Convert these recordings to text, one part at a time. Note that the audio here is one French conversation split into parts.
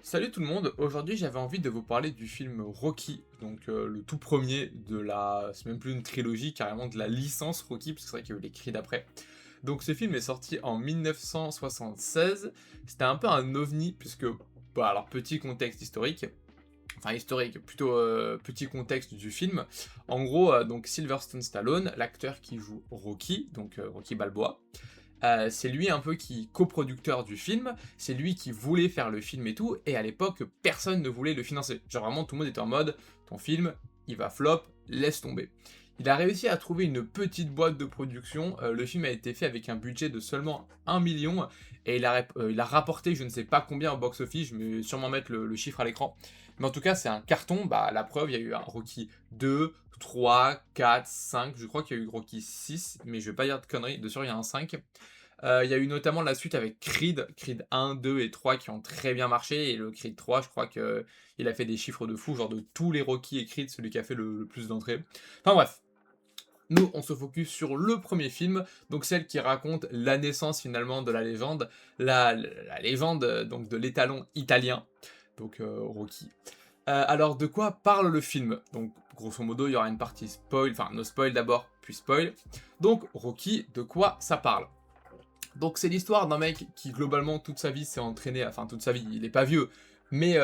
Salut tout le monde, aujourd'hui j'avais envie de vous parler du film Rocky, donc le tout premier de la... c'est même plus une trilogie, carrément de la licence Rocky, parce que c'est vrai qu'il y a eu les cris d'après. Donc ce film est sorti en 1976, c'était un peu un ovni, puisque, bah alors petit contexte historique, enfin historique, plutôt petit contexte du film. En gros, donc Sylvester Stallone, l'acteur qui joue Rocky, donc Rocky Balboa, c'est lui un peu qui coproducteur du film, c'est lui qui voulait faire le film et tout, et à l'époque, personne ne voulait le financer. Genre vraiment, tout le monde était en mode, ton film, il va flop, laisse tomber. Il a réussi à trouver une petite boîte de production, le film a été fait avec un budget de seulement 1 million, et il a rapporté je ne sais pas combien au box-office, je vais sûrement mettre le chiffre à l'écran. Mais en tout cas, c'est un carton, bah la preuve, il y a eu un Rocky 2, 3, 4, 5, je crois qu'il y a eu Rocky 6, mais je vais pas dire de conneries, de sûr il y a un 5. Il y a eu notamment la suite avec Creed 1, 2 et 3 qui ont très bien marché, et le Creed 3, je crois que il a fait des chiffres de fou, genre de tous les Rocky et Creed, celui qui a fait le plus d'entrées. Enfin bref, nous on se focus sur le premier film, donc celle qui raconte la naissance finalement de la légende, la légende donc de l'étalon italien, donc Rocky. Alors de quoi parle le film? Donc grosso modo il y aura une partie spoil, enfin no spoil d'abord, puis spoil. Donc Rocky, de quoi ça parle? Donc c'est l'histoire d'un mec qui globalement toute sa vie s'est entraîné, enfin toute sa vie, il est pas vieux, mais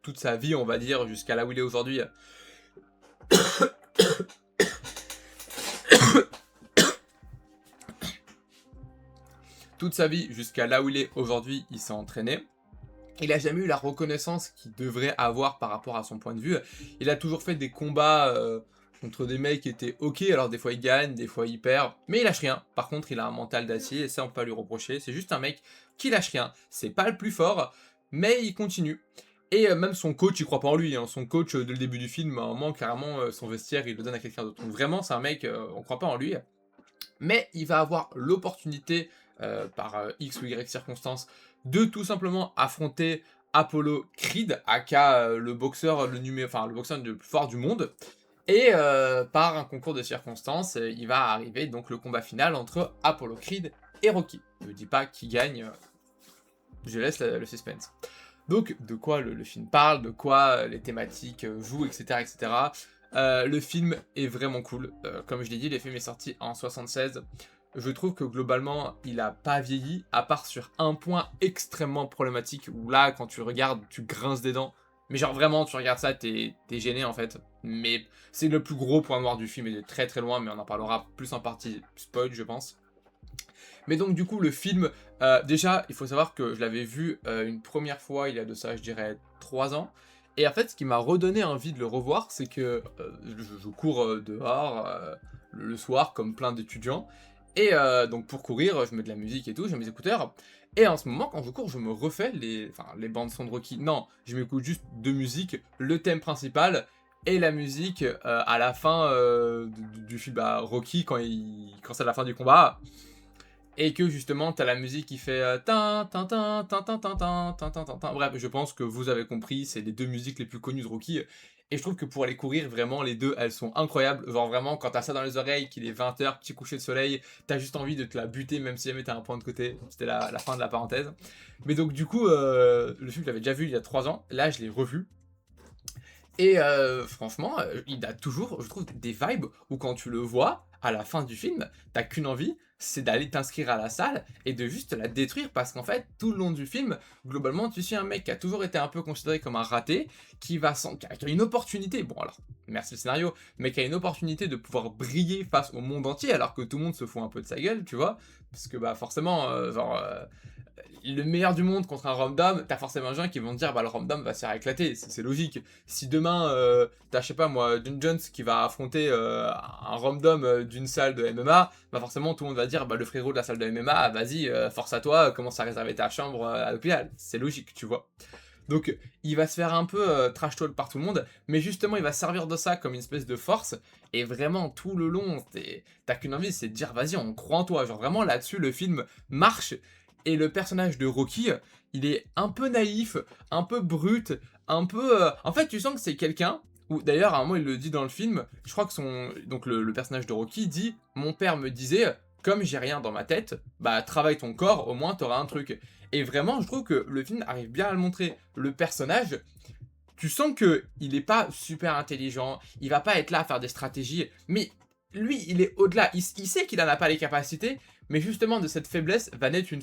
toute sa vie on va dire jusqu'à là où il est aujourd'hui. Toute sa vie jusqu'à là où il est aujourd'hui, il s'est entraîné. Il a jamais eu la reconnaissance qu'il devrait avoir par rapport à son point de vue. Il a toujours fait des combats contre des mecs qui étaient ok, alors des fois il gagne, des fois il perd, mais il lâche rien. Par contre, il a un mental d'acier et ça on peut pas lui reprocher. C'est juste un mec qui lâche rien. C'est pas le plus fort, mais il continue. Et même son coach, il croit pas en lui. Hein. Son coach, dès le début du film, à un moment, carrément, son vestiaire, il le donne à quelqu'un d'autre. Donc vraiment, c'est un mec, on croit pas en lui. Mais il va avoir l'opportunité, par X ou Y circonstances, de tout simplement affronter Apollo Creed, aka le boxeur, enfin, le boxeur le plus fort du monde. Et par un concours de circonstances, il va arriver donc le combat final entre Apollo Creed et Rocky. Ne dis pas qui gagne, je laisse le suspense. Donc, de quoi le film parle, de quoi les thématiques jouent, etc. etc. Le film est vraiment cool. Comme je l'ai dit, le film est sorti en 76. Je trouve que globalement, il a pas vieilli, à part sur un point extrêmement problématique, où là, quand tu regardes, tu grinces des dents. Mais genre vraiment, tu regardes ça, t'es gêné en fait. Mais c'est le plus gros point noir du film, et de très très loin, mais on en parlera plus en partie spoil, je pense. Mais donc du coup le film, déjà il faut savoir que je l'avais vu une première fois il y a de ça je dirais 3 ans. Et en fait ce qui m'a redonné envie de le revoir c'est que je cours dehors le soir comme plein d'étudiants. Et donc pour courir je mets de la musique et tout, j'ai mes écouteurs. Et en ce moment quand je cours je me refais les bandes son de Rocky. Non, je m'écoute juste deux musiques, le thème principal et la musique à la fin du film bah, Rocky quand c'est à la fin du combat. Et que justement t'as la musique qui fait tin tin tin tin tin tin tin tin tin tin tin. Bref, je pense que vous avez compris, c'est les deux musiques les plus connues de Rocky. Et je trouve que pour aller courir, vraiment, les deux, elles sont incroyables. Genre vraiment, quand t'as ça dans les oreilles, qu'il est 20 h, petit coucher de soleil, t'as juste envie de te la buter, même si jamais t'as un point de côté. C'était la fin de la parenthèse. Mais donc du coup, le film, je l'avais déjà vu il y a 3 ans. Là, je l'ai revu. Et franchement, il a toujours, je trouve, des vibes où quand tu le vois, à la fin du film, t'as qu'une envie, c'est d'aller t'inscrire à la salle et de juste la détruire parce qu'en fait, tout le long du film, globalement, tu suis un mec qui a toujours été un peu considéré comme un raté, qui a une opportunité, bon alors, merci le scénario, mais qui a une opportunité de pouvoir briller face au monde entier alors que tout le monde se fout un peu de sa gueule, tu vois, parce que bah forcément, le meilleur du monde contre un random, t'as forcément des gens qui vont te dire bah le random va se faire éclater, c'est logique. Si demain t'as je sais pas moi John Jones qui va affronter un random d'une salle de MMA, bah forcément tout le monde va dire bah le frérot de la salle de MMA, vas-y force à toi, commence à réserver ta chambre à l'hôpital, c'est logique tu vois. Donc il va se faire un peu trash talk par tout le monde, mais justement il va servir de ça comme une espèce de force, et vraiment tout le long, t'as qu'une envie, c'est de dire vas-y on croit en toi, genre vraiment là-dessus le film marche, et le personnage de Rocky, il est un peu naïf, un peu brut, un peu... En fait tu sens que c'est quelqu'un, ou d'ailleurs à un moment il le dit dans le film, je crois que donc le personnage de Rocky dit « Mon père me disait, comme j'ai rien dans ma tête, bah travaille ton corps, au moins t'auras un truc ». Et vraiment, je trouve que le film arrive bien à le montrer. Le personnage, tu sens que il est pas super intelligent, il va pas être là à faire des stratégies, mais lui, il est au-delà. Il sait qu'il en a pas les capacités, mais justement de cette faiblesse va naître une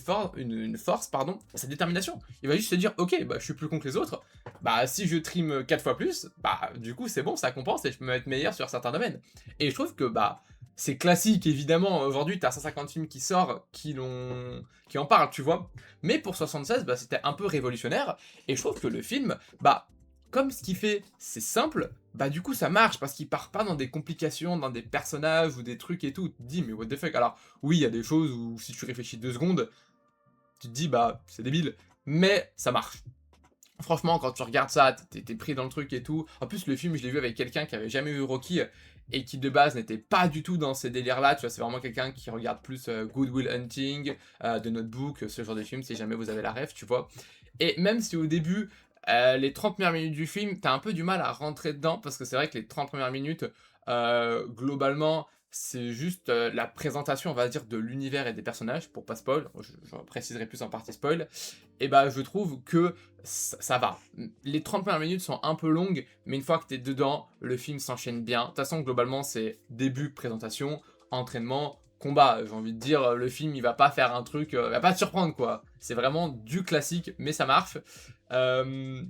force, pardon, sa détermination. Il va juste se dire, ok, bah je suis plus con que les autres, bah si je trim 4 fois plus, bah du coup c'est bon, ça compense et je peux être meilleur sur certains domaines. Et je trouve que bah c'est classique, évidemment, aujourd'hui t'as 150 films qui sortent, qui en parlent, tu vois. Mais pour 76, bah c'était un peu révolutionnaire, et je trouve que le film, bah comme ce qu'il fait, c'est simple, bah du coup ça marche parce qu'il part pas dans des complications, dans des personnages ou des trucs et tout. Tu te dis mais what the fuck. Alors oui, il y a des choses où si tu réfléchis 2 secondes, tu te dis bah c'est débile, mais ça marche. Franchement, quand tu regardes ça, t'es pris dans le truc et tout. En plus, le film, je l'ai vu avec quelqu'un qui avait jamais vu Rocky et qui de base n'était pas du tout dans ces délires-là. Tu vois, c'est vraiment quelqu'un qui regarde plus Good Will Hunting, The Notebook, ce genre de film, si jamais vous avez la ref, tu vois. Et même si au début, les 30 premières minutes du film, t'as un peu du mal à rentrer dedans, parce que c'est vrai que les 30 premières minutes, globalement, c'est juste la présentation, on va dire, de l'univers et des personnages, pour pas spoil, je préciserai plus en partie spoil, et bah je trouve que ça va. Les 30 premières minutes sont un peu longues, mais une fois que t'es dedans, le film s'enchaîne bien. De toute façon, globalement, c'est début, présentation, entraînement, combat. J'ai envie de dire, le film, il va pas faire un truc, il va pas te surprendre, quoi. C'est vraiment du classique, mais ça marche. Euh,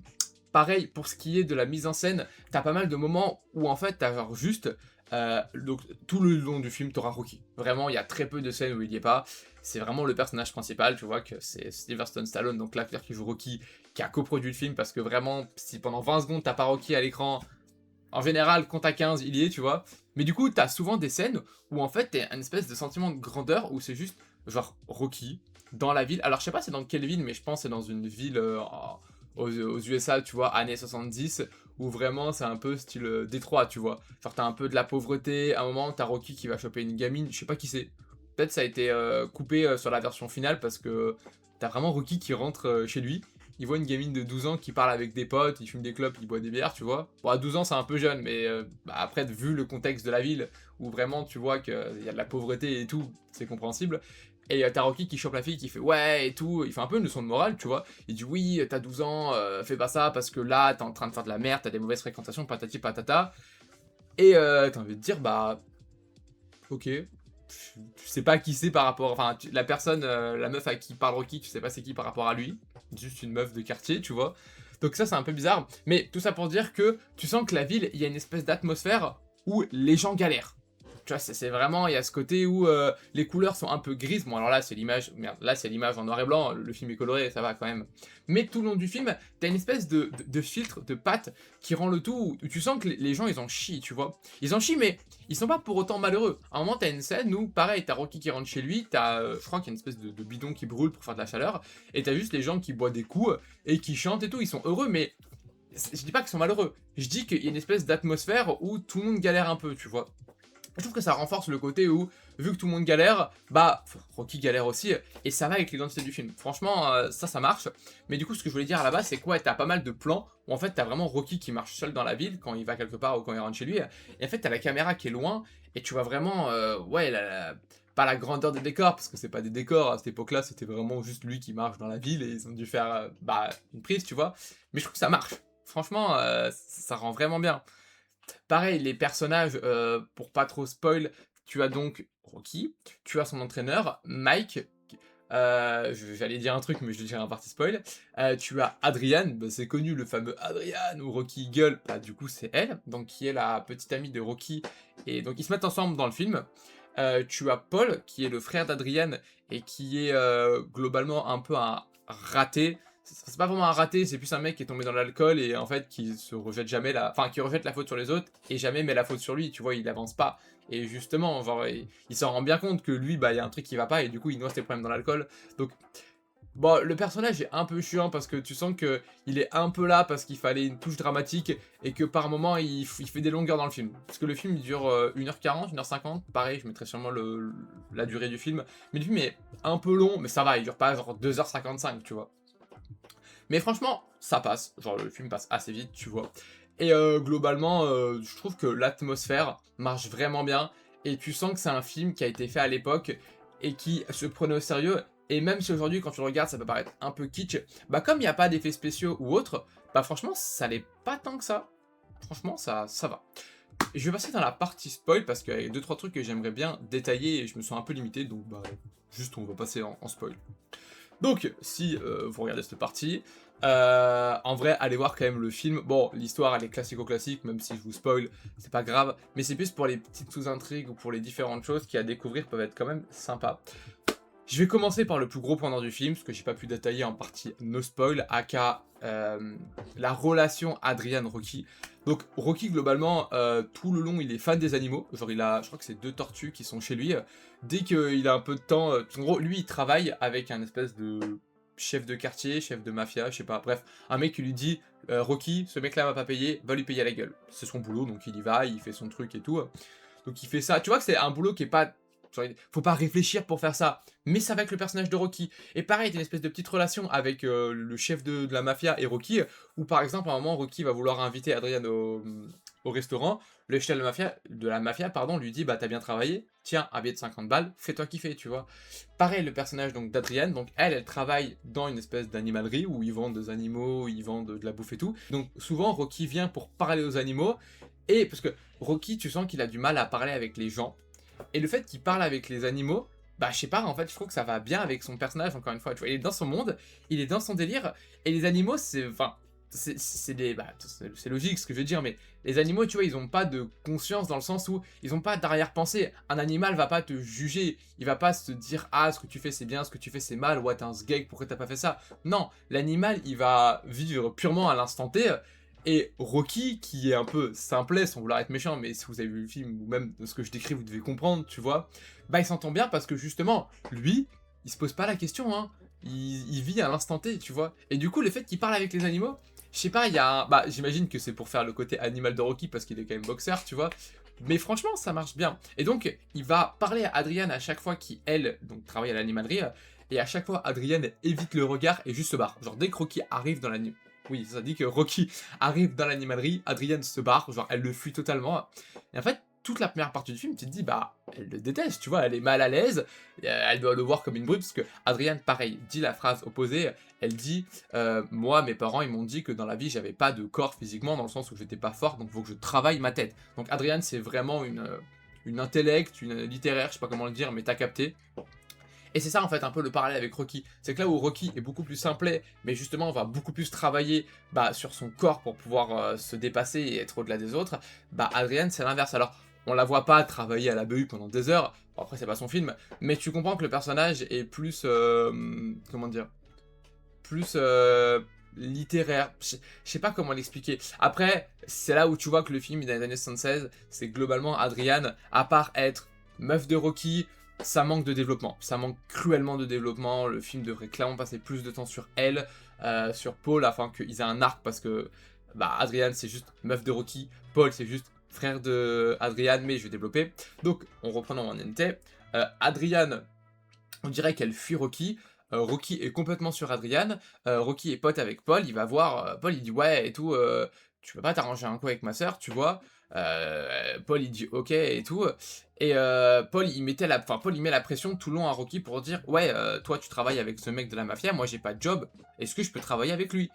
Pareil, pour ce qui est de la mise en scène, t'as pas mal de moments où en fait t'as genre juste... donc tout le long du film, t'auras Rocky. Vraiment, il y a très peu de scènes où il y est pas. C'est vraiment le personnage principal, tu vois, que c'est Sylvester Stallone, donc l'acteur qui joue Rocky, qui a coproduit le film, parce que vraiment, si pendant 20 secondes t'as pas Rocky à l'écran, en général, quand t'as 15, il y est, tu vois. Mais du coup, t'as souvent des scènes où en fait t'as une espèce de sentiment de grandeur, où c'est juste genre Rocky dans la ville. Alors je sais pas c'est dans quelle ville, mais je pense que c'est dans une ville aux USA, tu vois, années 70, où vraiment c'est un peu style Détroit, tu vois. Genre t'as un peu de la pauvreté, à un moment t'as Rocky qui va choper une gamine, je sais pas qui c'est. Peut-être ça a été coupé sur la version finale parce que t'as vraiment Rocky qui rentre chez lui. Il voit une gamine de 12 ans qui parle avec des potes, il fume des clopes, il boit des bières, tu vois. Bon, à 12 ans, c'est un peu jeune, mais bah, après, vu le contexte de la ville, où vraiment tu vois qu'il y a de la pauvreté et tout, c'est compréhensible. Et t'as Rocky qui chope la fille qui fait ouais et tout, il fait un peu une leçon de morale, tu vois. Il dit oui, t'as 12 ans, fais pas ça parce que là, t'es en train de faire de la merde, t'as des mauvaises fréquentations, patati patata. Et t'as envie de dire bah, ok, tu sais pas qui c'est par rapport, enfin la personne, la meuf à qui parle Rocky, tu sais pas c'est qui par rapport à lui, juste une meuf de quartier, tu vois. Donc ça c'est un peu bizarre, mais tout ça pour dire que tu sens que la ville, il y a une espèce d'atmosphère où les gens galèrent. Tu vois, c'est vraiment, il y a ce côté où les couleurs sont un peu grises. Bon, alors là, c'est l'image, merde, là, c'est l'image en noir et blanc. Le film est coloré, ça va quand même. Mais tout le long du film, t'as une espèce de filtre, de pâte qui rend le tout où tu sens que les gens, ils en chient, tu vois. Ils en chient, mais ils sont pas pour autant malheureux. À un moment, t'as une scène où, pareil, t'as Rocky qui rentre chez lui, t'as, je crois qu'il y a une espèce de bidon qui brûle pour faire de la chaleur, et t'as juste les gens qui boivent des coups et qui chantent et tout. Ils sont heureux, mais je dis pas qu'ils sont malheureux. Je dis qu'il y a une espèce d'atmosphère où tout le monde galère un peu, tu vois. Je trouve que ça renforce le côté où, vu que tout le monde galère, bah, Rocky galère aussi, et ça va avec l'identité du film. Franchement, ça marche. Mais du coup, ce que je voulais dire à la base, c'est quoi, t'as pas mal de plans où en fait, t'as vraiment Rocky qui marche seul dans la ville quand il va quelque part ou quand il rentre chez lui. Et en fait, t'as la caméra qui est loin, et tu vois vraiment, ouais, pas la grandeur des décors, parce que c'est pas des décors, à cette époque-là, c'était vraiment juste lui qui marche dans la ville, et ils ont dû faire, bah, une prise, tu vois. Mais je trouve que ça marche. Franchement, ça rend vraiment bien. Pareil, les personnages, pour pas trop spoil, tu as donc Rocky, tu as son entraîneur, Mike, j'allais dire un truc, mais je le dirai en partie spoil. Tu as Adrian, bah, c'est connu, le fameux Adrian, où Rocky gueule, bah, du coup c'est elle, donc qui est la petite amie de Rocky, et donc ils se mettent ensemble dans le film. Tu as Paul, qui est le frère d'Adrian, et qui est globalement un peu un raté. C'est pas vraiment un raté, c'est plus un mec qui est tombé dans l'alcool et en fait qui se rejette jamais enfin qui rejette la faute sur les autres et jamais met la faute sur lui, tu vois, il avance pas. Et justement, genre, il s'en rend bien compte que lui, bah, il y a un truc qui va pas et du coup, il noie ses problèmes dans l'alcool. Donc, bon, le personnage est un peu chiant parce que tu sens que il est un peu là parce qu'il fallait une touche dramatique et que par moment, il fait des longueurs dans le film. Parce que le film, il dure 1h40, 1h50, pareil, je mettrai sûrement la durée du film. Mais le film est un peu long, mais ça va, il dure pas genre 2h55, tu vois. Mais franchement, ça passe. Genre, le film passe assez vite, tu vois. Et globalement, je trouve que l'atmosphère marche vraiment bien. Et tu sens que c'est un film qui a été fait à l'époque et qui se prenait au sérieux. Et même si aujourd'hui, quand tu le regardes, ça peut paraître un peu kitsch, bah comme il n'y a pas d'effets spéciaux ou autre, bah franchement, ça l'est pas tant que ça. Franchement, ça va. Je vais passer dans la partie spoil parce qu'il y a 2-3 trucs que j'aimerais bien détailler et je me sens un peu limité, donc bah juste on va passer en spoil. Donc, si vous regardez cette partie, en vrai, allez voir quand même le film. Bon, l'histoire, elle est classico-classique, même si je vous spoil, c'est pas grave. Mais c'est plus pour les petites sous-intrigues ou pour les différentes choses qui à découvrir peuvent être quand même sympas. Je vais commencer par le plus gros point du film, ce que j'ai pas pu détailler en partie no spoil, aka la relation Adrian-Rocky. Donc Rocky globalement, tout le long il est fan des animaux, genre il a, je crois que c'est 2 tortues qui sont chez lui. Dès qu'il a un peu de temps, en gros lui il travaille avec un espèce de chef de quartier, chef de mafia, je sais pas, bref, un mec qui lui dit Rocky, ce mec là va pas payer, va lui payer à la gueule. C'est son boulot, donc il y va, il fait son truc et tout. Donc il fait ça, tu vois que c'est un boulot qui est pas... Faut pas réfléchir pour faire ça, mais ça va avec le personnage de Rocky. Et pareil, t'as une espèce de petite relation avec le chef de la mafia et Rocky, où par exemple, à un moment, Rocky va vouloir inviter Adrian au restaurant. Le chef de la mafia, pardon, lui dit bah t'as bien travaillé, tiens, un billet de 50 balles, fais-toi kiffer, tu vois. Pareil, le personnage donc d'Adrian, donc elle travaille dans une espèce d'animalerie où ils vendent des animaux, ils vendent de la bouffe et tout. Donc souvent, Rocky vient pour parler aux animaux, et parce que Rocky, tu sens qu'il a du mal à parler avec les gens. Et le fait qu'il parle avec les animaux, bah je sais pas, en fait je trouve que ça va bien avec son personnage, encore une fois, tu vois, il est dans son monde, il est dans son délire, et les animaux c'est, enfin, c'est des, bah c'est logique ce que je veux dire, mais les animaux tu vois, ils ont pas de conscience dans le sens où ils ont pas d'arrière-pensée. Un animal va pas te juger, il va pas se dire ah ce que tu fais c'est bien, ce que tu fais c'est mal, ouais t'es un sgeg, pourquoi t'as pas fait ça. Non, l'animal il va vivre purement à l'instant T. Et Rocky, qui est un peu simplet, sans vouloir être méchant, mais si vous avez vu le film, ou même ce que je décris, vous devez comprendre, tu vois, bah il s'entend bien parce que justement, lui, il se pose pas la question, hein. Il vit à l'instant T, tu vois. Et du coup, le fait qu'il parle avec les animaux, je sais pas, il y a un... Bah, j'imagine que c'est pour faire le côté animal de Rocky, parce qu'il est quand même boxeur, tu vois. Mais franchement, ça marche bien. Et donc, il va parler à Adrian à chaque fois qu'il, elle, donc travaille à l'animalerie, et à chaque fois, Adrian évite le regard et juste se barre. Genre, dès que Rocky arrive dans l'animalerie, oui, ça dit que Rocky arrive dans l'animalerie, Adrienne se barre, genre elle le fuit totalement. Et en fait, toute la première partie du film, tu te dis, bah, elle le déteste, tu vois, elle est mal à l'aise, elle doit le voir comme une brute, parce que Adrienne, pareil, dit la phrase opposée, elle dit, moi, mes parents, ils m'ont dit que dans la vie, j'avais pas de corps physiquement, dans le sens où j'étais pas forte, donc il faut que je travaille ma tête. Donc Adrienne, c'est vraiment une intellect, une littéraire, je sais pas comment le dire, mais t'as capté. Et c'est ça en fait un peu le parallèle avec Rocky. C'est que là où Rocky est beaucoup plus simplet, mais justement on va beaucoup plus travailler sur son corps pour pouvoir se dépasser et être au-delà des autres, bah Adrian c'est l'inverse. Alors on la voit pas travailler à la BU pendant des heures, bon, après c'est pas son film, mais tu comprends que le personnage est plus, comment dire, plus littéraire, je sais pas comment l'expliquer. Après, c'est là où tu vois que le film est dans les années 76, c'est globalement Adrian, à part être meuf de Rocky, ça manque de développement, ça manque cruellement de développement, le film devrait clairement passer plus de temps sur elle, sur Paul, afin qu'ils aient un arc, parce que bah, Adrian c'est juste meuf de Rocky, Paul c'est juste frère de Adrian, mais je vais développer. Donc, on reprend en NT, Adrian, on dirait qu'elle fuit Rocky, Rocky est complètement sur Adrian, Rocky est pote avec Paul, il va voir, Paul il dit ouais et tout, tu peux pas t'arranger un coup avec ma soeur, tu vois. Paul il dit ok et tout, et Paul il met la pression tout le long à Rocky pour dire ouais toi tu travailles avec ce mec de la mafia, moi j'ai pas de job, est-ce que je peux travailler avec lui?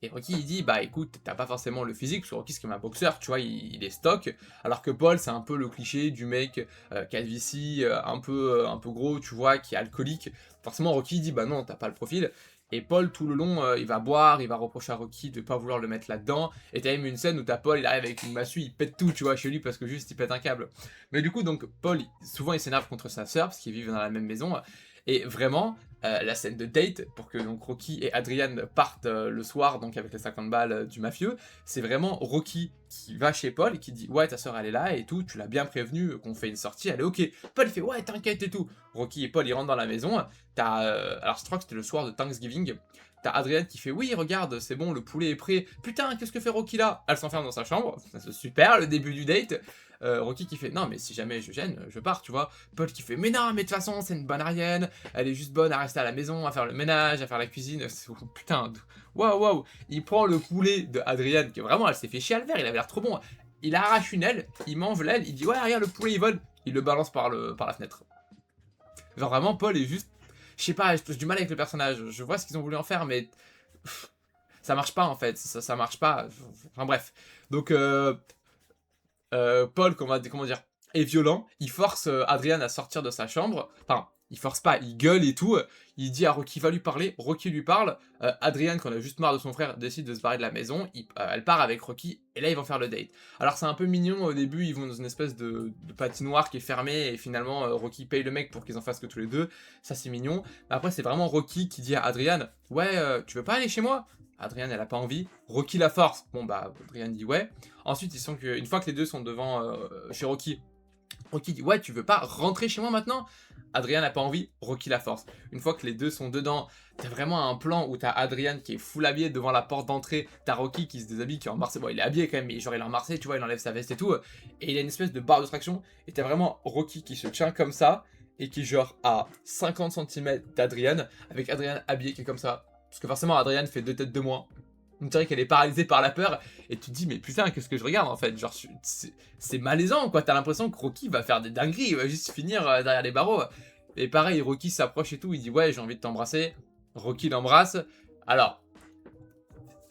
Et Rocky il dit bah écoute t'as pas forcément le physique, parce que Rocky c'est comme un boxeur, tu vois, il est stock, alors que Paul c'est un peu le cliché du mec calvitie, un peu gros, tu vois, qui est alcoolique. Forcément Rocky dit bah non t'as pas le profil. Et Paul, tout le long, il va boire, il va reprocher à Rocky de pas vouloir le mettre là-dedans. Et t'as même une scène où t'as Paul, il arrive avec une massue, il pète tout, tu vois, chez lui, parce que juste, il pète un câble. Mais du coup, donc, Paul, souvent, il s'énerve contre sa sœur, parce qu'ils vivent dans la même maison. Et vraiment, la scène de date, pour que donc Rocky et Adrian partent le soir, donc avec les 50 balles du mafieux, c'est vraiment Rocky qui va chez Paul et qui dit ouais ta soeur elle est là et tout, tu l'as bien prévenu qu'on fait une sortie, elle est ok. Paul il fait ouais t'inquiète et tout. Rocky et Paul ils rentrent dans la maison, t'as, alors je crois que c'était le soir de Thanksgiving, t'as Adrian qui fait oui regarde c'est bon le poulet est prêt, putain qu'est-ce que fait Rocky là? Elle s'enferme dans sa chambre, c'est super le début du date. Rocky qui fait non mais si jamais je gêne, je pars tu vois. Paul qui fait mais non mais de toute façon c'est une bonne Arienne, elle est juste bonne à rester à la maison, à faire le ménage, à faire la cuisine, putain, waouh, il prend le poulet de Adrian qui vraiment elle s'est fait chier à le faire, il avait l'air trop bon, il arrache une aile, il mange l'aile, il dit ouais regarde le poulet il vole, il le balance par la fenêtre. Genre vraiment Paul est juste, je sais pas, j'ai du mal avec le personnage. Je vois ce qu'ils ont voulu en faire, mais pff, ça marche pas en fait. Ça marche pas. Enfin bref. Donc, Paul, comment dire, est violent. Il force Adrian à sortir de sa chambre. Enfin, il force pas, il gueule et tout. Il dit à Rocky, va lui parler. Rocky lui parle. Adrian, quand elle a juste marre de son frère, décide de se barrer de la maison. Elle part avec Rocky. Et là, ils vont faire le date. Alors, c'est un peu mignon. Au début, ils vont dans une espèce de patinoire qui est fermée. Et finalement, Rocky paye le mec pour qu'ils en fassent que tous les deux. Ça, c'est mignon. Mais après, c'est vraiment Rocky qui dit à Adrian, ouais, tu veux pas aller chez moi? Adrian, elle a pas envie. Rocky la force. Bon, bah, Adrian dit ouais. Ensuite, ils sont une fois que les deux sont devant chez Rocky, Rocky dit ouais, tu veux pas rentrer chez moi maintenant? Adrien n'a pas envie, Rocky la force. Une fois que les deux sont dedans, t'as vraiment un plan où t'as Adrien qui est full habillé devant la porte d'entrée, t'as Rocky qui se déshabille, qui est en Marseille. Bon, il est habillé quand même, mais genre il est en Marseille, tu vois, il enlève sa veste et tout. Et il a une espèce de barre de traction. Et t'as vraiment Rocky qui se tient comme ça, et qui genre à 50 cm d'Adrien, avec Adrien habillé qui est comme ça. Parce que forcément, Adrien fait 2 têtes de moins. On dirait qu'elle est paralysée par la peur, et tu te dis, mais putain, qu'est-ce que je regarde en fait? Genre, c'est malaisant quoi, t'as l'impression que Rocky va faire des dingueries, il va juste finir derrière les barreaux. Et pareil, Rocky s'approche et tout, il dit, ouais, j'ai envie de t'embrasser. Rocky l'embrasse. Alors,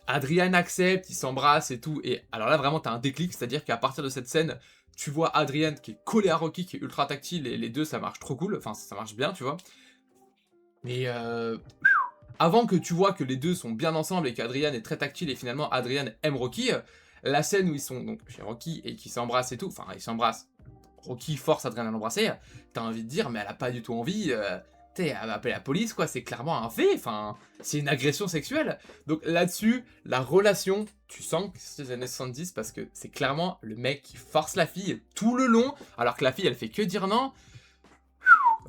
Adrian accepte, il s'embrasse et tout, et alors là, vraiment, t'as un déclic, c'est-à-dire qu'à partir de cette scène, tu vois Adrian qui est collé à Rocky, qui est ultra tactile, et les deux, ça marche trop cool, enfin, ça marche bien, tu vois. Mais avant que tu vois que les deux sont bien ensemble et qu'Adrian est très tactile et finalement Adrian aime Rocky, la scène où ils sont donc chez Rocky et qu'ils s'embrassent et tout, enfin ils s'embrassent, Rocky force Adrian à l'embrasser, t'as envie de dire mais elle a pas du tout envie, elle va appeler la police quoi, c'est clairement un fait, enfin c'est une agression sexuelle. Donc là-dessus, la relation, tu sens que c'est les années 70 parce que c'est clairement le mec qui force la fille tout le long, alors que la fille elle fait que dire non.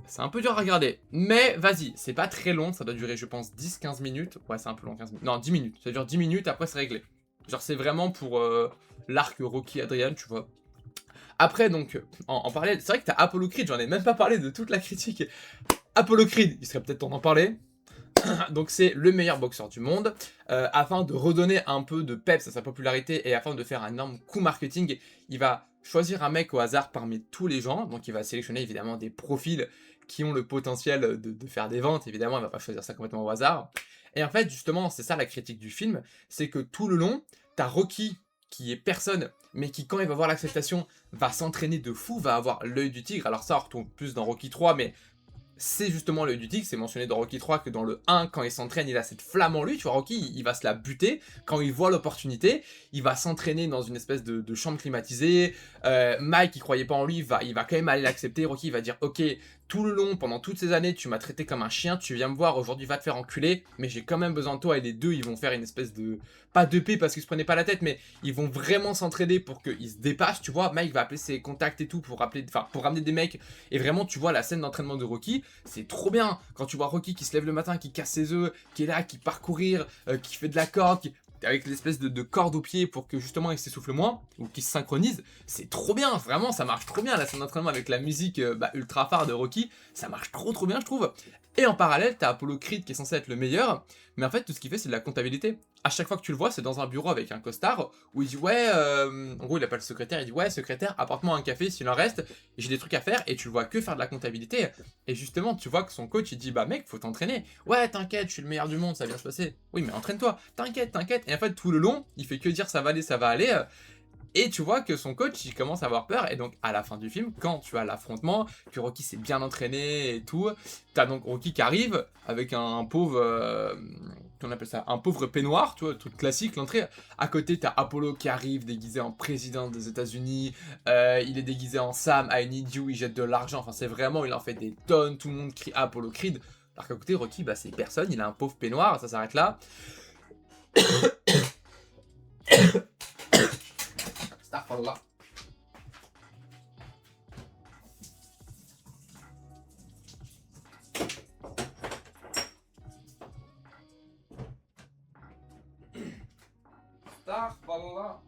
C'est un peu dur à regarder, mais vas-y, c'est pas très long, ça doit durer je pense 10-15 minutes, ouais c'est un peu long, 15 minutes, non 10 minutes, ça dure 10 minutes, après c'est réglé. Genre c'est vraiment pour l'arc Rocky Adrian, tu vois. Après donc, en parallèle, c'est vrai que t'as Apollo Creed, j'en ai même pas parlé de toute la critique. Apollo Creed, il serait peut-être temps d'en parler. Donc c'est le meilleur boxeur du monde, afin de redonner un peu de peps à sa popularité et afin de faire un énorme coup marketing, il va choisir un mec au hasard parmi tous les gens, donc il va sélectionner évidemment des profils qui ont le potentiel de faire des ventes, évidemment il va pas choisir ça complètement au hasard. Et en fait justement c'est ça la critique du film, c'est que tout le long, t'as Rocky qui est personne, mais qui quand il va voir l'acceptation, va s'entraîner de fou, va avoir l'œil du tigre, alors ça on retrouve plus dans Rocky 3, mais c'est justement l'œil du tigre, c'est mentionné dans Rocky 3 que dans le 1, quand il s'entraîne, il a cette flamme en lui, tu vois, Rocky, il va se la buter, quand il voit l'opportunité, il va s'entraîner dans une espèce de chambre climatisée, Mike, il croyait pas en lui, il va quand même aller l'accepter, Rocky, il va dire, ok, tout le long, pendant toutes ces années, tu m'as traité comme un chien, tu viens me voir, aujourd'hui va te faire enculer, mais j'ai quand même besoin de toi, et les deux, ils vont faire une espèce de, pas de paix parce qu'ils se prenaient pas la tête, mais ils vont vraiment s'entraider pour qu'ils se dépassent, tu vois, Mike va appeler ses contacts et tout pour ramener des mecs, et vraiment, tu vois la scène d'entraînement de Rocky, c'est trop bien. Quand tu vois Rocky qui se lève le matin, qui casse ses œufs, qui est là, qui part courir, qui fait de la corde, avec l'espèce de corde au pied pour que justement il s'essouffle moins, ou qu'il se synchronise, c'est trop bien, vraiment, ça marche trop bien, la scène d'entraînement avec la musique ultra phare de Rocky, ça marche trop bien, je trouve. Et en parallèle, t'as Apollo Creed qui est censé être le meilleur, mais en fait, tout ce qu'il fait, c'est de la comptabilité. À chaque fois que tu le vois, c'est dans un bureau avec un costard, où il dit ouais, en gros, il appelle le secrétaire, il dit ouais, secrétaire, apporte-moi un café s'il en reste, j'ai des trucs à faire, et tu le vois que faire de la comptabilité. Et justement, tu vois que son coach, il dit bah mec, faut t'entraîner. Ouais, t'inquiète, je suis le meilleur du monde, ça va bien se passer. Oui, mais entraîne-toi, t'inquiète. Et en fait, tout le long, il fait que dire ça va aller. Et tu vois que son coach, il commence à avoir peur. Et donc, à la fin du film, quand tu as l'affrontement, que Rocky s'est bien entraîné et tout, t'as donc Rocky qui arrive avec un pauvre... qu'on appelle ça, un pauvre peignoir, tu vois, truc classique, l'entrée. À côté, t'as Apollo qui arrive déguisé en président des États-Unis. Il est déguisé en Sam, I need you, il jette de l'argent. Enfin, c'est vraiment, il en fait des tonnes. Tout le monde crie Apollo Creed. Alors qu'à côté, Rocky, bah, c'est personne. Il a un pauvre peignoir, ça s'arrête là. Astaghfirullah. Astaghfirullah.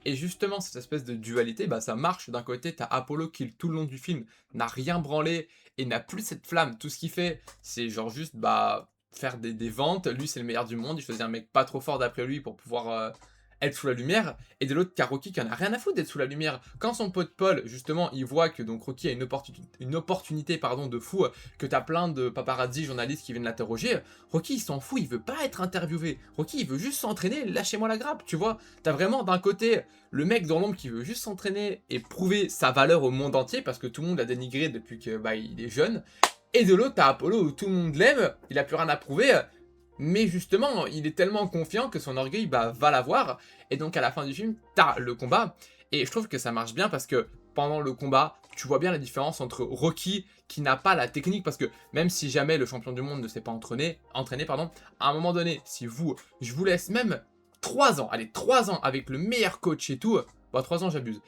Et justement, cette espèce de dualité, bah, ça marche. D'un côté, t'as Apollo qui, tout le long du film, n'a rien branlé et n'a plus cette flamme. Tout ce qu'il fait, c'est genre juste, bah, faire des ventes, lui c'est le meilleur du monde, il choisit un mec pas trop fort d'après lui pour pouvoir être sous la lumière, et de l'autre, t'as Rocky qui en a rien à foutre d'être sous la lumière. Quand son pote Paul, justement, il voit que donc Rocky a une opportunité pardon, de fou, que t'as plein de paparazzi, journalistes qui viennent l'interroger, Rocky il s'en fout, il veut pas être interviewé. Rocky il veut juste s'entraîner, lâchez-moi la grappe, tu vois. T'as vraiment d'un côté le mec dans l'ombre qui veut juste s'entraîner et prouver sa valeur au monde entier, parce que tout le monde l'a dénigré depuis que il est jeune. Et de l'autre, t'as Apollo où tout le monde l'aime, il a plus rien à prouver, mais justement, il est tellement confiant que son orgueil va l'avoir. Et donc à la fin du film, t'as le combat. Et je trouve que ça marche bien parce que pendant le combat, tu vois bien la différence entre Rocky qui n'a pas la technique. Parce que même si jamais le champion du monde ne s'est pas entraîné, pardon, à un moment donné, si je vous laisse même 3 ans, allez 3 ans avec le meilleur coach et tout. Bon 3 ans j'abuse.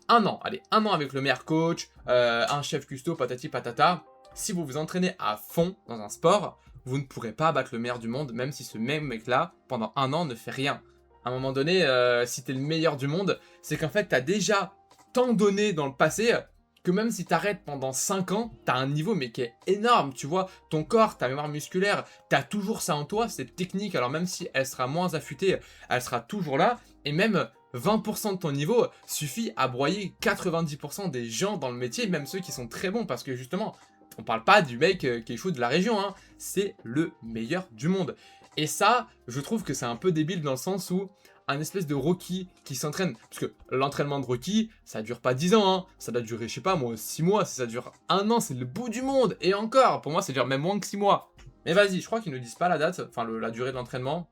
1 an, allez 1 an avec le meilleur coach, un chef custo, patati patata. Si vous vous entraînez à fond dans un sport, vous ne pourrez pas battre le meilleur du monde, même si ce même mec-là, pendant 1 an, ne fait rien. À un moment donné, si t'es le meilleur du monde, c'est qu'en fait, t'as déjà tant donné dans le passé, que même si t'arrêtes pendant 5 ans, t'as un niveau mais qui est énorme, tu vois. Ton corps, ta mémoire musculaire, t'as toujours ça en toi, cette technique, alors même si elle sera moins affûtée, elle sera toujours là, et même 20% de ton niveau suffit à broyer 90% des gens dans le métier, même ceux qui sont très bons, parce que justement, on parle pas du mec qui est chaud de la région, hein. C'est le meilleur du monde. Et ça, je trouve que c'est un peu débile dans le sens où un espèce de Rocky qui s'entraîne, parce que l'entraînement de Rocky, ça dure pas 10 ans, hein. Ça doit durer, je sais pas moi, 6 mois, si ça dure 1 an, c'est le bout du monde. Et encore, pour moi, ça dure même moins que 6 mois. Mais vas-y, je crois qu'ils ne disent pas la date, enfin la durée de l'entraînement.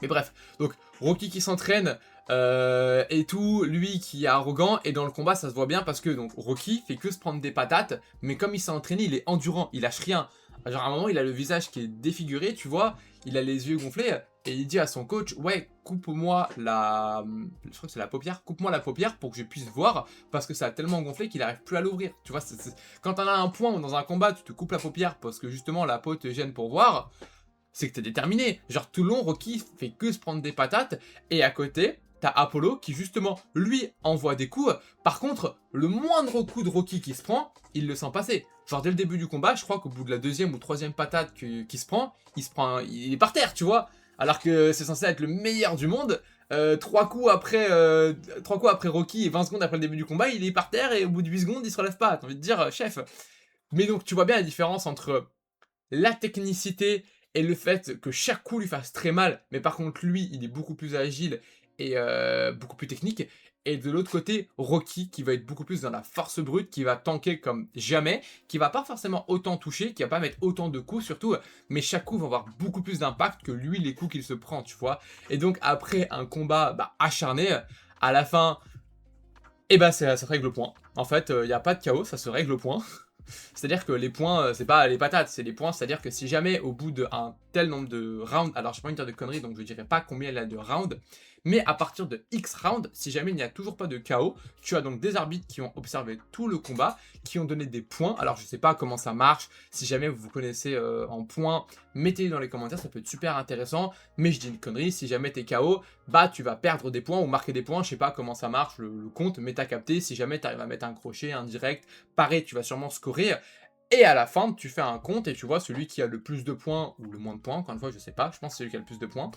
Mais bref, donc Rocky qui s'entraîne et tout, lui qui est arrogant, et dans le combat ça se voit bien parce que donc Rocky fait que se prendre des patates, mais comme il s'est entraîné, il est endurant, il lâche rien. Genre à un moment il a le visage qui est défiguré, tu vois, il a les yeux gonflés, et il dit à son coach, ouais, coupe-moi la... je crois que c'est la paupière, coupe-moi la paupière pour que je puisse voir, parce que ça a tellement gonflé qu'il n'arrive plus à l'ouvrir. Tu vois, quand t'en as un point où dans un combat tu te coupes la paupière parce que justement la peau te gêne pour voir, c'est que t'es déterminé. Genre tout le long, Rocky fait que se prendre des patates, et à côté, t'as Apollo qui justement, lui, envoie des coups. Par contre, le moindre coup de Rocky qui se prend, il le sent passer. Genre dès le début du combat, je crois qu'au bout de la 2e ou 3e patate qu'il se prend, il est par terre, tu vois. Alors que c'est censé être le meilleur du monde. 3 coups après Rocky et 20 secondes après le début du combat, il est par terre et au bout de 8 secondes, il se relève pas. T'as envie de dire, chef. Mais donc tu vois bien la différence entre la technicité et le fait que chaque coup lui fasse très mal, mais par contre lui, il est beaucoup plus agile et beaucoup plus technique. Et de l'autre côté, Rocky qui va être beaucoup plus dans la force brute, qui va tanker comme jamais, qui va pas forcément autant toucher, qui va pas mettre autant de coups surtout, mais chaque coup va avoir beaucoup plus d'impact que lui les coups qu'il se prend, tu vois. Et donc après un combat acharné, à la fin, ça se règle au point. En fait, il n'y a pas de chaos, ça se règle au point. C'est-à-dire que les points, c'est pas les patates, c'est les points. C'est-à-dire que si jamais au bout d'un tel nombre de rounds, alors je vais pas envie de dire de conneries, donc je dirais pas combien il y a de rounds, mais à partir de X rounds, si jamais il n'y a toujours pas de KO, tu as donc des arbitres qui ont observé tout le combat, qui ont donné des points. Alors je sais pas comment ça marche, si jamais vous vous connaissez en points, mettez-les dans les commentaires, ça peut être super intéressant. Mais je dis une connerie, si jamais t'es KO, tu vas perdre des points ou marquer des points, je sais pas comment ça marche, le compte, mais t'as capté, si jamais t'arrives à mettre un crochet, un direct, pareil, tu vas sûrement scorer. Et à la fin, tu fais un compte et tu vois celui qui a le plus de points ou le moins de points, encore une fois, je sais pas, je pense que c'est celui qui a le plus de points.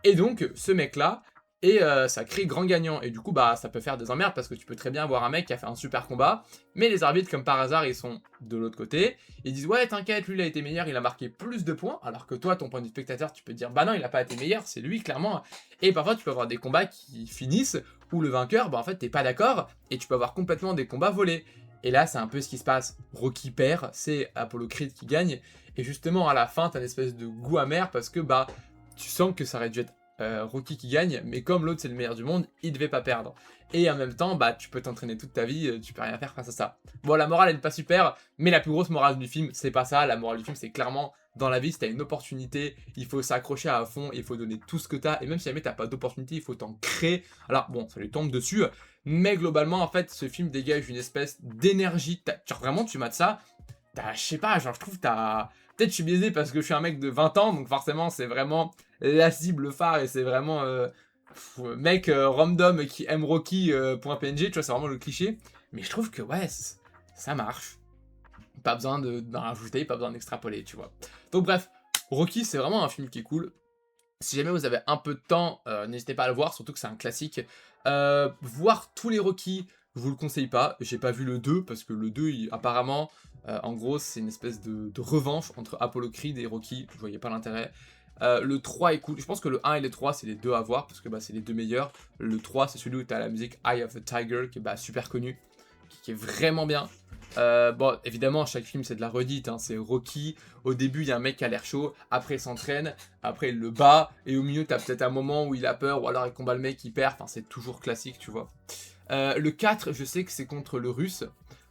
Et donc, ce mec-là, et ça crée grand gagnant. Et du coup, ça peut faire des emmerdes parce que tu peux très bien avoir un mec qui a fait un super combat, mais les arbitres, comme par hasard, ils sont de l'autre côté. Ils disent, ouais, t'inquiète, lui, il a été meilleur, il a marqué plus de points. Alors que toi, ton point de vue spectateur, tu peux te dire, bah non, il a pas été meilleur, c'est lui, clairement. Et parfois, tu peux avoir des combats qui finissent où le vainqueur, en fait, t'es pas d'accord, et tu peux avoir complètement des combats volés. Et là, c'est un peu ce qui se passe. Rocky perd, c'est Apollo Creed qui gagne. Et justement, à la fin, t'as une espèce de goût amer parce que tu sens que ça aurait dû être Rocky qui gagne, mais comme l'autre c'est le meilleur du monde, il devait pas perdre. Et en même temps, tu peux t'entraîner toute ta vie, tu peux rien faire face à ça. Bon, la morale elle est pas super, mais la plus grosse morale du film, c'est pas ça. La morale du film, c'est clairement, dans la vie, si t'as une opportunité, il faut s'accrocher à fond, il faut donner tout ce que t'as, et même si jamais t'as pas d'opportunité, il faut t'en créer. Alors bon, ça lui tombe dessus, mais globalement, en fait, ce film dégage une espèce d'énergie. Genre vraiment, tu mates ça, je sais pas, genre je trouve peut-être je suis biaisé parce que je suis un mec de 20 ans, donc forcément c'est vraiment la cible phare et c'est vraiment mec random qui aime Rocky.png, tu vois, c'est vraiment le cliché. Mais je trouve que ouais, ça marche. Pas besoin d'en rajouter, pas besoin d'extrapoler, tu vois. Donc bref, Rocky, c'est vraiment un film qui est cool. Si jamais vous avez un peu de temps, n'hésitez pas à le voir, surtout que c'est un classique. Voir tous les Rocky, je vous le conseille pas. J'ai pas vu le 2 parce que le 2, apparemment, en gros, c'est une espèce de revanche entre Apollo Creed et Rocky. Je voyais pas l'intérêt. Le 3 est cool. Je pense que le 1 et le 3, c'est les deux à voir parce que bah, c'est les deux meilleurs. Le 3, c'est celui où tu as la musique Eye of the Tiger qui est bah, super connue, qui est vraiment bien. Bon, évidemment, chaque film, c'est de la redite, hein. C'est Rocky, au début, il y a un mec qui a l'air chaud, après, il s'entraîne, après, il le bat, et au milieu, t'as peut-être un moment où il a peur, ou alors il combat le mec, il perd, enfin, c'est toujours classique, tu vois. Le 4, je sais que c'est contre le Russe,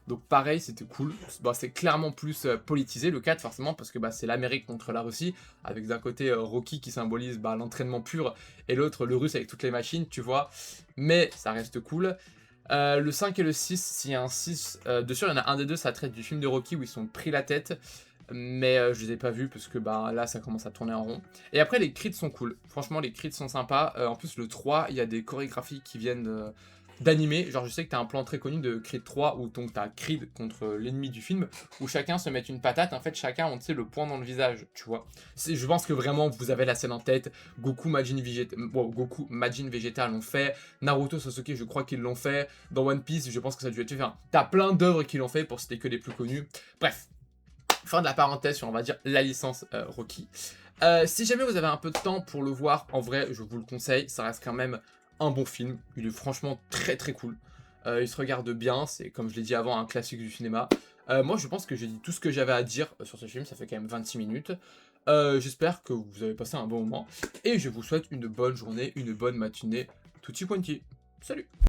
donc pareil, c'était cool. Bon, c'est clairement plus politisé, le 4, forcément, parce que bah, c'est l'Amérique contre la Russie, avec d'un côté Rocky qui symbolise bah, l'entraînement pur, et l'autre, le Russe avec toutes les machines, tu vois. Mais ça reste cool. Le 5 et le 6, s'il y a un 6, dessus il y en a un des deux, ça traite du film de Rocky où ils sont pris la tête, mais je les ai pas vus parce que bah, là ça commence à tourner en rond. Et après les crits sont cool, franchement les crits sont sympas, en plus le 3, il y a des chorégraphies qui viennent d'animé, genre je sais que t'as un plan très connu de Creed 3 où donc t'as Creed contre l'ennemi du film, où chacun se met une patate, en fait chacun on sait le point dans le visage, tu vois. Je pense que vraiment vous avez la scène en tête, Goku, Majin Vegeta l'ont fait, Naruto, Sasuke je crois qu'ils l'ont fait, dans One Piece je pense que ça a dû être fait, enfin, t'as plein d'œuvres qui l'ont fait pour citer que les plus connus, bref. Fin de la parenthèse sur on va dire la licence Rocky. Si jamais vous avez un peu de temps pour le voir, en vrai, je vous le conseille. Ça reste quand même un bon film. Il est franchement très très cool. Il se regarde bien. C'est, comme je l'ai dit avant, un classique du cinéma. Moi, je pense que j'ai dit tout ce que j'avais à dire sur ce film. Ça fait quand même 26 minutes. J'espère que vous avez passé un bon moment. Et je vous souhaite une bonne journée, une bonne matinée. Tutti quanti. Salut!